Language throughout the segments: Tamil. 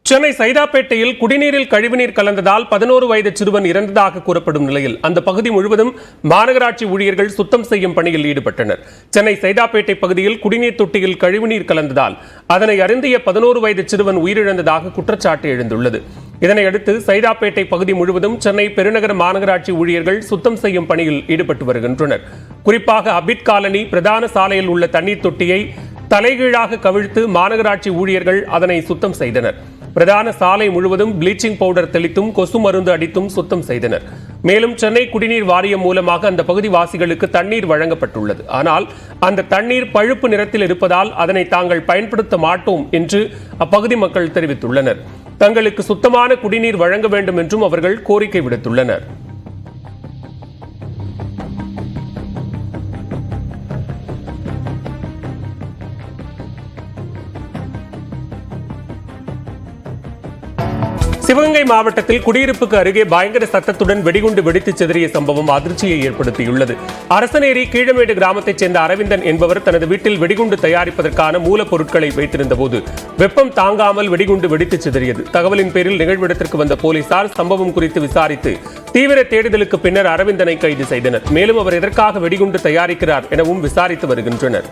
சென்னை சைதாப்பேட்டையில் குடிநீரில் கழிவுநீர் கலந்ததால் 11 வயது சிறுவன் இறந்ததாக கூறப்படும் நிலையில் அந்த பகுதி முழுவதும் மாநகராட்சி ஊழியர்கள் சுத்தம் செய்யும் பணியில் ஈடுபட்டனர். சென்னை சைதாப்பேட்டை பகுதியில் குடிநீர் தொட்டியில் கழிவுநீர் கலந்ததால் அதனை அருந்திய 11 வயது சிறுவன் உயிரிழந்ததாக குற்றச்சாட்டு எழுந்துள்ளது. இதனையடுத்து சைதாப்பேட்டை பகுதி முழுவதும் சென்னை பெருநகர மாநகராட்சி ஊழியர்கள் சுத்தம் செய்யும் பணியில் ஈடுபட்டு வருகின்றனர். குறிப்பாக அபிட் காலனி பிரதான சாலையில் உள்ள தண்ணீர் தொட்டியை தலைகீழாக கவிழ்த்து மாநகராட்சி ஊழியர்கள் அதனை சுத்தம் செய்தனர். பிரதான சாலை முழுவதும் ப்ளீச்சிங் பவுடர் தெளித்தும் கொசு மருந்து அடித்தும் சுத்தம் செய்தனர். மேலும் சென்னை குடிநீர் வாரியம் மூலமாக அந்த பகுதி வாசிகளுக்கு தண்ணீர் வழங்கப்பட்டுள்ளது. ஆனால் அந்த தண்ணீர் பழுப்பு நிறத்தில் இருப்பதால் அதனை தாங்கள் பயன்படுத்த மாட்டோம் என்று அப்பகுதி மக்கள் தெரிவித்துள்ளனர். தங்களுக்கு சுத்தமான குடிநீர் வழங்க வேண்டும் என்றும் அவர்கள் கோரிக்கை விடுத்துள்ளனர். சிவகங்கை மாவட்டத்தில் குடியிருப்புக்கு அருகே பயங்கர சத்தத்துடன் வெடிகுண்டு வெடித்து சிதறிய சம்பவம் அதிர்ச்சியை ஏற்படுத்தியுள்ளது. அரசனேரி கீழமேடு கிராமத்தைச் சேர்ந்த அரவிந்தன் என்பவர் தனது வீட்டில் வெடிகுண்டு தயாரிப்பதற்கான மூலப்பொருட்களை வைத்திருந்த போது வெப்பம் தாங்காமல் வெடிகுண்டு வெடித்து சிதறியது. தகவலின் பேரில் நிகழ்விடத்திற்கு வந்த போலீசார் சம்பவம் குறித்து விசாரித்து தீவிர தேடுதலுக்கு பின்னர் அரவிந்தனை கைது செய்தனர். மேலும் அவர் எதற்காக வெடிகுண்டு தயாரிக்கிறார் எனவும் விசாரித்து வருகின்றனர்.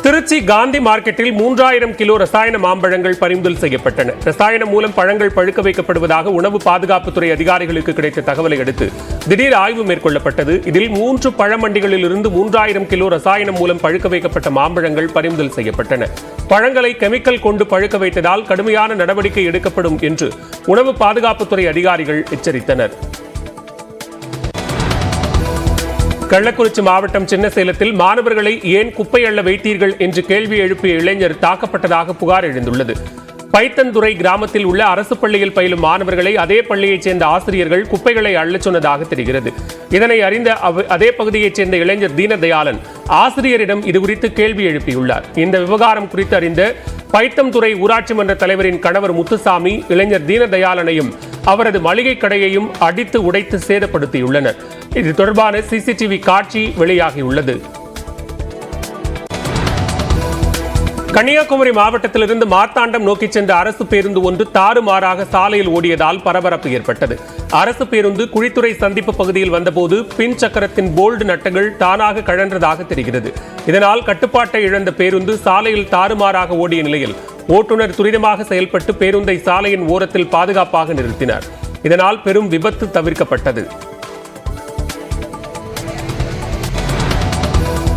திருச்சி காந்தி மார்க்கெட்டில் 3000 கிலோ ரசாயன மாம்பழங்கள் பறிமுதல் செய்யப்பட்டன. ரசாயனம் மூலம் பழங்கள் பழுக்க வைக்கப்படுவதாக உணவு பாதுகாப்புத்துறை அதிகாரிகளுக்கு கிடைத்த தகவலை அடுத்து திடீர் ஆய்வு மேற்கொள்ளப்பட்டது. இதில் 3 பழமண்டிகளில் இருந்து 3000 கிலோ ரசாயனம் மூலம் பழுக்க வைக்கப்பட்ட மாம்பழங்கள் பறிமுதல் செய்யப்பட்டன. பழங்களை கெமிக்கல் கொண்டு பழுக்க வைத்ததால் கடுமையான நடவடிக்கை எடுக்கப்படும் என்று உணவு பாதுகாப்புத்துறை அதிகாரிகள் எச்சரித்தனர். கள்ளக்குறிச்சி மாவட்டம் சின்னசேலத்தில் மாணவர்களை ஏன் குப்பை அள்ள வைத்தீர்கள் என்று கேள்வி எழுப்பிய இளைஞர் தாக்கப்பட்டதாக புகார் எழுந்துள்ளது. பைத்தன்துறை கிராமத்தில் உள்ள அரசு பள்ளியில் பயிலும் மாணவர்களை அதே பள்ளியைச் சேர்ந்த ஆசிரியர்கள் குப்பைகளை அள்ளச் சொன்னதாக தெரிகிறது. இதனை அறிந்த அதே பகுதியைச் சேர்ந்த இளைஞர் தீனதயாளன் ஆசிரியரிடம் இதுகுறித்து கேள்வி எழுப்பியுள்ளார். இந்த விவகாரம் குறித்து அறிந்த பைத்தம்துறை ஊராட்சி மன்ற தலைவரின் கணவர் முத்துசாமி இளைஞர் தீனதயாளனையும் அவரது மளிகை கடையையும் அடித்து உடைத்து சேதப்படுத்தியுள்ளனர். இது தொடர்பான சிசிடிவி காட்சி வெளியாகியுள்ளது. கன்னியாகுமரி மாவட்டத்திலிருந்து மார்த்தாண்டம் நோக்கி சென்ற அரசு பேருந்து ஒன்று தாறுமாறாக சாலையில் ஓடியதால் பரபரப்பு ஏற்பட்டது. அரசு பேருந்து குழித்துறை சந்திப்பு பகுதியில் வந்தபோது பின் சக்கரத்தின் போல்டு நட்டுகள் தானாக கழன்றதாக தெரிகிறது. இதனால் கட்டுப்பாட்டை இழந்த பேருந்து சாலையில் தாறுமாறாக ஓடிய நிலையில் ஓட்டுநர் துரிதமாக செயல்பட்டு பேருந்தை சாலையின் ஓரத்தில் பாதுகாப்பாக நிறுத்தினார். இதனால் பெரும் விபத்து தவிர்க்கப்பட்டது.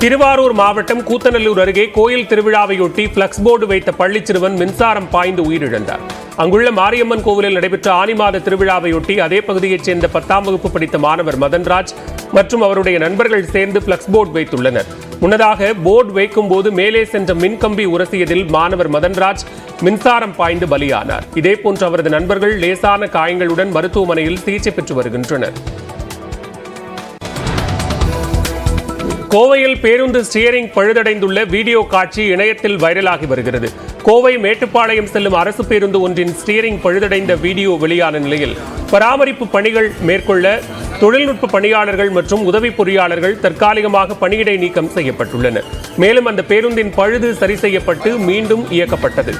திருவாரூர் மாவட்டம் கூத்தநல்லூர் அருகே கோயில் திருவிழாவையொட்டி பிளக்ஸ் போர்டு வைத்த பள்ளி சிறுவன் மின்சாரம் பாய்ந்து உயிரிழந்தார். அங்குள்ள மாரியம்மன் கோவிலில் நடைபெற்ற ஆனி மாத திருவிழாவையொட்டி அதே பகுதியைச் சேர்ந்த 10ஆம் வகுப்பு படித்த மாணவர் மதன்ராஜ் மற்றும் அவருடைய நண்பர்கள் சேர்ந்து பிளக்ஸ் போர்டு வைத்துள்ளனர். முன்னதாக போர்டு வைக்கும் போது மேலே சென்ற மின்கம்பி உரசியதில் மாணவர் மதன்ராஜ் மின்சாரம் பாய்ந்து பலியானார். இதேபோன்று அவரது நண்பர்கள் லேசான காயங்களுடன் மருத்துவமனையில் சிகிச்சை பெற்று வருகின்றனர். கோவையில் பேருந்து ஸ்டியரிங் பழுதடைந்துள்ள வீடியோ காட்சி இணையத்தில் வைரலாகி வருகிறது. கோவை மேட்டுப்பாளையம் செல்லும் அரசு பேருந்து ஒன்றின் ஸ்டியரிங் பழுதடைந்த வீடியோ வெளியான நிலையில் பராமரிப்பு பணிகள் மேற்கொள்ள தொழில்நுட்ப பணியாளர்கள் மற்றும் உதவி பொறியாளர்கள் தற்காலிகமாக பணியிடை நீக்கம் செய்யப்பட்டுள்ளனர். மேலும் அந்த பேருந்தின் பழுது சரி செய்யப்பட்டு மீண்டும் இயக்கப்பட்டது.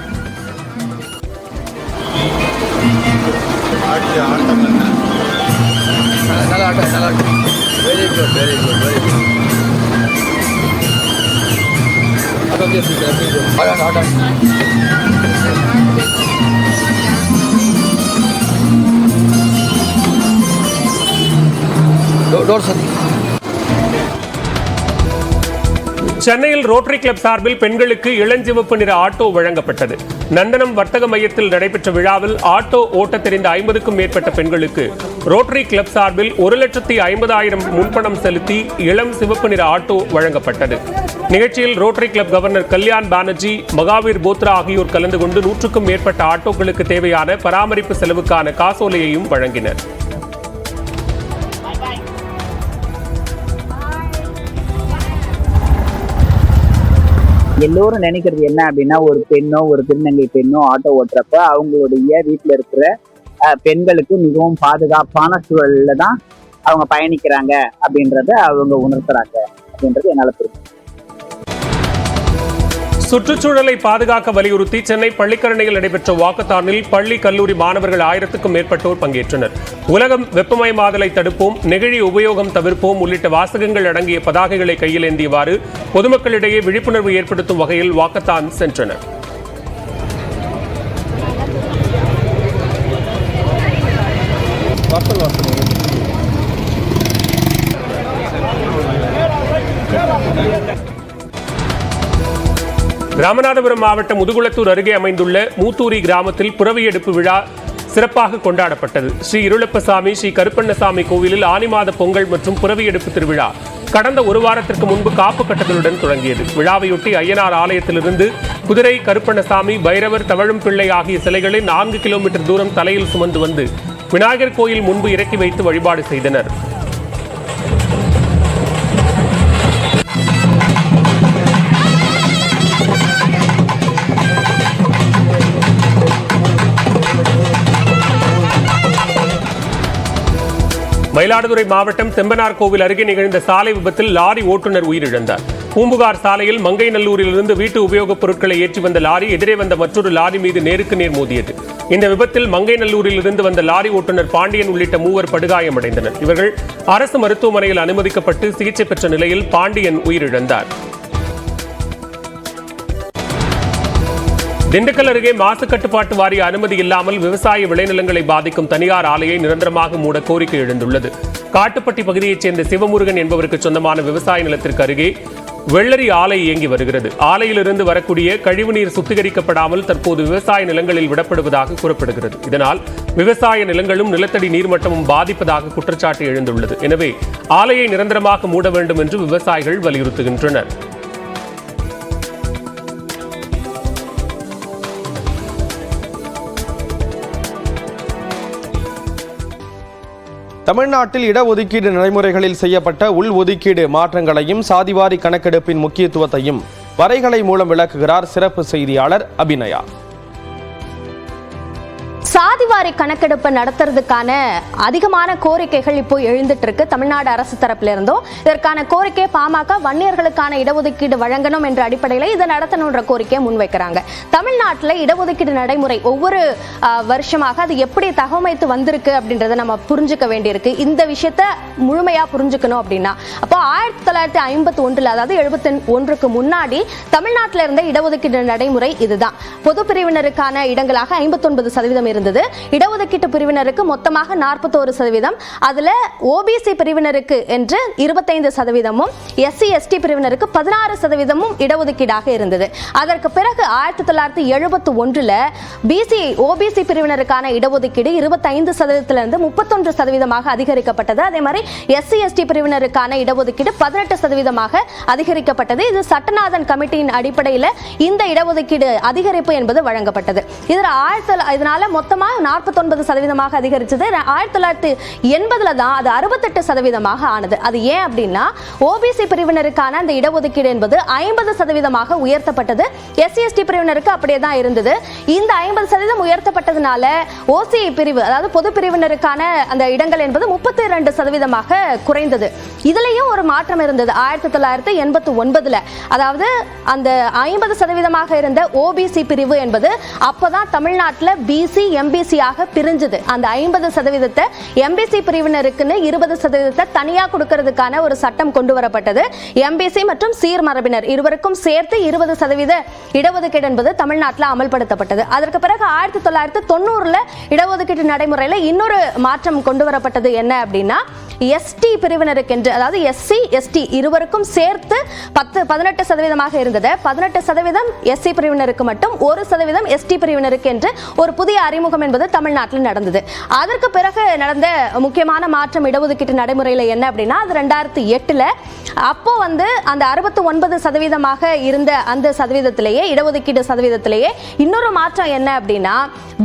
சென்னையில் ரோட்டரி கிளப் சார்பில் பெண்களுக்கு இளஞ்சிவப்பு நிற ஆட்டோ வழங்கப்பட்டது. நந்தனம் வர்த்தக மையத்தில் நடைபெற்ற விழாவில் ஆட்டோ ஓட்ட தெரிந்த 50க்கும் மேற்பட்ட பெண்களுக்கு ரோட்டரி கிளப் சார்பில் 1,50,000 முன்பணம் செலுத்தி இளம் சிவப்பு நிற ஆட்டோ வழங்கப்பட்டது. நிகழ்ச்சியில் rotary club governor Kalyan Banerjee, Mahavir Bothra ஆகியோர் கலந்து கொண்டு 100க்கும் மேற்பட்ட ஆட்டோக்களுக்கு தேவையான பராமரிப்பு செலவுக்கான காசோலையையும் வழங்கினர். எல்லோரும் நினைக்கிறது என்ன அப்படின்னா, ஒரு பெண்ணோ ஒரு திருநங்கை பெண்ணோ ஆட்டோ ஓட்டுறப்ப அவங்களுடைய வீட்டில் இருக்கிற பெண்களுக்கு மிகவும் பாதுகாப்பான சூழல்ல தான் அவங்க பயணிக்கிறாங்க அப்படின்றத அவங்க உணர்த்துறாங்க அப்படின்றது என்னால் புரியும். சுற்றுச்சூழலை பாதுகாக்க வலியுறுத்தி சென்னை பள்ளிக்கரணையில் நடைபெற்ற வாக்கத்தானில் பள்ளி கல்லூரி மாணவர்கள் 1000க்கும் மேற்பட்டோர் பங்கேற்றனர். உலகம் வெப்பமயமாதலை தடுப்போம், நெகிழி உபயோகம் தவிர்ப்போம் உள்ளிட்ட வாசகங்கள் அடங்கிய பதாகைகளை கையில் ஏந்தியவாறு பொதுமக்களிடையே விழிப்புணர்வு ஏற்படுத்தும் வகையில் வாக்கத்தான் சென்றனர். ராமநாதபுரம் மாவட்டம் முதுகுளத்தூர் அருகே அமைந்துள்ள மூத்தூரி கிராமத்தில் புறவி எடுப்பு விழா சிறப்பாக கொண்டாடப்பட்டது. ஸ்ரீ இருளப்பசாமி, ஸ்ரீ கருப்பண்ணசாமி கோவிலில் ஆனி மாத பொங்கல் மற்றும் புறவி எடுப்பு திருவிழா கடந்த ஒரு வாரத்திற்கு முன்பு காப்பு கட்டுதலுடன் தொடங்கியது. விழாவையொட்டி ஐயனார் ஆலயத்திலிருந்து குதிரை, கருப்பண்ணசாமி, பைரவர், தவழும் பிள்ளை ஆகிய சிலைகளை 4 கிலோமீட்டர் தூரம் தலையில் சுமந்து வந்து விநாயகர் கோயில் முன்பு இறக்கி வைத்து வழிபாடு செய்தனர். மயிலாடுதுறை மாவட்டம் செம்பனார் கோவில் அருகே நிகழ்ந்த சாலை விபத்தில் லாரி ஓட்டுநர் உயிரிழந்தார். பூம்புகார் சாலையில் மங்கைநல்லூரிலிருந்து வீட்டு உபயோகப் பொருட்களை ஏற்றி வந்த லாரி எதிரே வந்த மற்றொரு லாரி மீது நேருக்கு நேர் மோதியது. இந்த விபத்தில் மங்கைநல்லூரிலிருந்து வந்த லாரி ஓட்டுநர் பாண்டியன் உள்ளிட்ட 3 படுகாயமடைந்தனர். இவர்கள் அரசு மருத்துவமனையில் அனுமதிக்கப்பட்டு சிகிச்சை பெற்ற நிலையில் பாண்டியன் உயிரிழந்தார். திண்டுக்கல் அருகே மாசு கட்டுப்பாட்டு வாரிய அனுமதி இல்லாமல் விவசாய விளைநிலங்களை பாதிக்கும் தனியார் ஆலையை நிரந்தரமாக மூட கோரிக்கை எழுந்துள்ளது. காட்டுப்பட்டி பகுதியைச் சேர்ந்த சிவமுருகன் என்பவருக்கு சொந்தமான விவசாய நிலத்திற்கு அருகே வெள்ளரி ஆலை இயங்கி வருகிறது. ஆலையிலிருந்து வரக்கூடிய கழிவுநீர் சுத்திகரிக்கப்படாமல் தற்போது விவசாய நிலங்களில் விடப்படுவதாக கூறப்படுகிறது. இதனால் விவசாய நிலங்களும் நிலத்தடி நீர்மட்டமும் பாதிப்பதாக குற்றச்சாட்டு எழுந்துள்ளது. எனவே ஆலையை நிரந்தரமாக மூட வேண்டும் என்று விவசாயிகள் வலியுறுத்துகின்றனர். தமிழ்நாட்டில் இடஒதுக்கீடு நடைமுறைகளில் செய்யப்பட்ட உள்ஒதுக்கீடு மாற்றங்களையும் சாதிவாரி கணக்கெடுப்பின் முக்கியத்துவத்தையும் வரைகலை மூலம் விளக்குகிறார் சிறப்பு செய்தியாளர் அபிநயா. சாதிவாரி கணக்கெடுப்பு நடத்துறதுக்கான அதிகமான கோரிக்கைகள் இப்போ எழுந்துட்டு இருக்கு. தமிழ்நாடு அரசு தரப்புல இருந்தும் இதற்கான கோரிக்கை பாமக வன்னியர்களுக்கான இடஒதுக்கீடு வழங்கணும் என்ற அடிப்படையில் இதை நடத்தணும்ன்ற கோரிக்கையை முன்வைக்கிறாங்க. தமிழ்நாட்டில் இடஒதுக்கீடு நடைமுறை ஒவ்வொரு வருஷமாக அது எப்படி தகவமைத்து வந்திருக்கு அப்படின்றத நம்ம புரிஞ்சுக்க வேண்டியிருக்கு. இந்த விஷயத்த முழுமையா புரிஞ்சுக்கணும் அப்படின்னா அப்போ 1951 அதாவது 71க்கு முன்னாடி தமிழ்நாட்டில் இருந்த இடஒதுக்கீடு நடைமுறை இதுதான். பொது பிரிவினருக்கான இடங்களாக 59% இருந்தது. இடஒதுக்கீட்டு பிரிவினருக்கு மொத்தமாக 41%, அதுல ஓபிசி பிரிவினருக்கு என்று 25%, எஸ்சி எஸ்டி பிரிவினருக்கு 16% இடஒதுக்கீடாக இருந்தது. அதற்கு பிறகு 1971 பிசி ஓபிசி பிரிவினருக்கான இடஒதுக்கீடு 25%இருந்து 31% அதிகரிக்கப்பட்டது. அதே மாதிரி எஸ்சி எஸ்டி பிரிவினருக்கான இடஒதுக்கீடு 18% அதிகரிக்கப்பட்டது. இது சட்டநாதன் கமிட்டியின் அடிப்படையில் இந்த இடஒதுக்கீடு அதிகரிப்பு என்பது வழங்கப்பட்டது. இதனால மொத்தமாக 49% அதிகரிச்சது. 1980 தான் அது 68% ஆனது. அது ஏன் அப்படின்னா ஓபிசி பிரிவினருக்கான அந்த இடஒதுக்கீடு என்பது 50% உயர்த்தப்பட்டது. எஸ்சி எஸ்டி பிரிவினருக்கு அப்படியே தான் இருந்தது. இந்த 50% உயர்த்தப்பட்டதுனால ஓசி பிரிவு அதாவது பொது பிரிவினருக்கான அந்த இடங்கள் என்பது 32% குறைந்தது. இதுலயும் ஒரு மாற்றம் இருந்தது 1989. அதாவது அந்த 50% இருந்த ஓபிசி பிரிவு என்பது அப்பதான் தமிழ்நாட்டில் பிசி எம்பிசியாக பிரிஞ்சது. அந்த 50% எம்பிசி பிரிவினருக்குன்னு 20% தனியா கொடுக்கிறதுக்கான ஒரு சட்டம் கொண்டு வரப்பட்டது. எம்பிசி மற்றும் சீர்மரபினர் இருவருக்கும் சேர்த்து 20% இடஒதுக்கீடு என்பது தமிழ்நாட்டில் அமல்படுத்தப்பட்டது. அதற்கு பிறகு 1990 இடஒதுக்கீட்டு நடைமுறையில் இன்னொரு மாற்றம் கொண்டு வரப்பட்டது. என்ன அப்படின்னா எஸ்டி பிரிவினருக்கு என்று அதாவது எஸ்சி எஸ்டி இருவருக்கும் சேர்த்து 18% இருந்தது. 18% எஸ்சி பிரிவினருக்கு மட்டும், 1% எஸ்டி பிரிவினருக்கு என்று ஒரு புதிய அறிமுகம் என்பது தமிழ்நாட்டில் நடந்தது. அதற்கு பிறகு நடந்த முக்கியமான மாற்றம் இடஒதுக்கீட்டு நடைமுறையில் என்ன அப்படின்னா அது 2008 அப்போ அந்த 69% இருந்த அந்த சதவீதத்திலேயே இடஒதுக்கீடு சதவீதத்திலேயே இன்னொரு மாற்றம் என்ன அப்படின்னா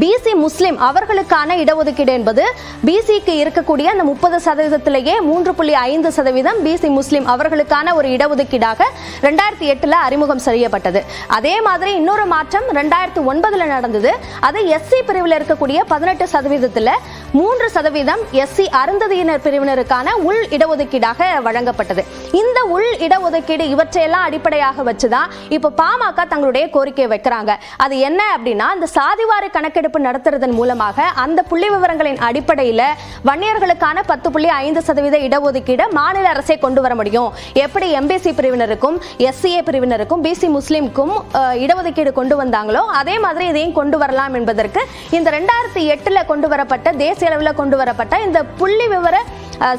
பிசி முஸ்லிம் அவர்களுக்கான இடஒதுக்கீடு என்பது பிசிக்கு இருக்கக்கூடிய அந்த 30% சமூகத்திலேயே 3.5% பிசி முஸ்லிம் அவர்களுக்கான ஒரு இடஒதுக்கீடாக 2008 அறிமுகம் செய்யப்பட்டது. அதே மாதிரி இன்னொரு மாற்றம் 2009 நடந்தது. அது எஸ்சி பிரிவில் இருக்கக்கூடிய 18% 3% எஸ்சி அருந்ததியினர் பிரிவினருக்கான உள் இடஒதுக்கீடாக வழங்கப்பட்டது. இந்த உள் இடஒதுக்கீடு இவற்றையெல்லாம் அடிப்படையாக வச்சுதான் இப்ப பாமக தங்களுடைய கோரிக்கையை வைக்கிறாங்க. அது என்ன அப்படின்னா, இந்த சாதிவாரி கணக்கெடுப்பு நடத்துறதன் மூலமாக அந்த புள்ளி விவரங்களின் அடிப்படையில் வன்னியர்களுக்கான 10.5% இடஒதுக்கீடு மாநில அரசே கொண்டு வர முடியும். எப்படி எம்பிசி பிரிவினருக்கும் எஸ்சிஏ பிரிவினருக்கும் பிசி முஸ்லிம்க்கும் இடஒதுக்கீடு கொண்டு வந்தாங்களோ அதே மாதிரி இதையும் கொண்டு வரலாம் என்பதற்கு இந்த 2008 கொண்டு வரப்பட்ட தேசிய அளவில் கொண்டு வரப்பட்ட இந்த புள்ளி விவர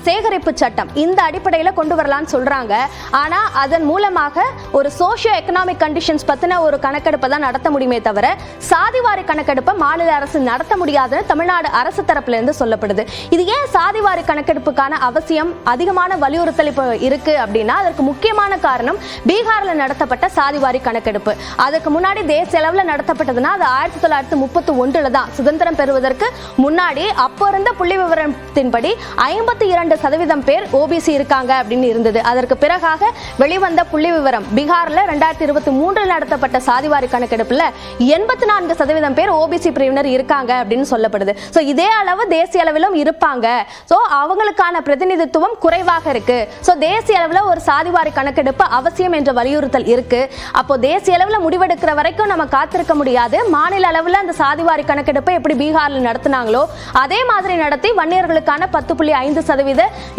சேகரிப்பு சட்டம் இந்த அடிப்படையில் கொண்டு வரலாம்னு சொல்றாங்க. ஆனா அதன் மூலமாக ஒரு சோஷியோ எக்கனாமிக் கண்டிஷன்ஸ் பத்தின ஒரு கணக்கெடுப்பை தான் நடத்த முடியுமே தவிர சாதிவாரி கணக்கெடுப்பை மாநில அரசு நடத்த முடியாதுன்னு தமிழ்நாடு அரசு தரப்புல இருந்து சொல்லப்படுது. இது ஏன் சாதிவாரி கணக்கெடுப்புக்கான அவசியம் அதிகமான வலியுறுத்தல் இப்போ இருக்கு அப்படின்னா, அதற்கு முக்கியமான காரணம் பீகார்ல நடத்தப்பட்ட சாதிவாரி கணக்கெடுப்பு. அதுக்கு முன்னாடி தேசிய அளவில் நடத்தப்பட்டதுன்னா அது 1931 தான் சுதந்திரம் பெறுவதற்கு முன்னாடி. அப்போ இருந்த புள்ளி விவரத்தின்படி 52% பேர் ஓபிசி இருக்காங்க அப்படின்னு இருந்தது. அதற்கு பிறகாக வெளிவந்த புள்ளி விவரம் பீகார்ல 2023 நடத்தப்பட்ட சாதிவாரி கணக்கெடுப்புல 84% பேர் ஓபிசி பிரிவினர் இருக்காங்க அப்படின்னு சொல்லப்படுது. சோ இதே அளவு தேசிய அளவிலும் இருப்பாங்க. சோ அவங்களுக்கான பிரதிநிதித்துவம் குறைவாக இருக்கு. சோ தேசிய அளவுல ஒரு சாதிவாரி கணக்கெடுப்பு அவசியம் என்ற வலியுறுத்தல் இருக்கு. அப்போ தேசிய அளவுல முடிவெடுக்கிற வரைக்கும் நம்ம காத்திருக்க முடியாது. மாநில அளவுல அந்த சாதிவாரி கணக்கெடுப்பை எப்படி பீகார்ல நடத்தினாங்களோ அதே மாதிரி நடத்தி வன்னியர்களுக்கான 10.5%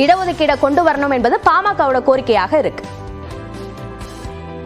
இடஒதுக்கீடை கொண்டு வரணும் என்பது பாமகவோட கோரிக்கையாக இருக்கு.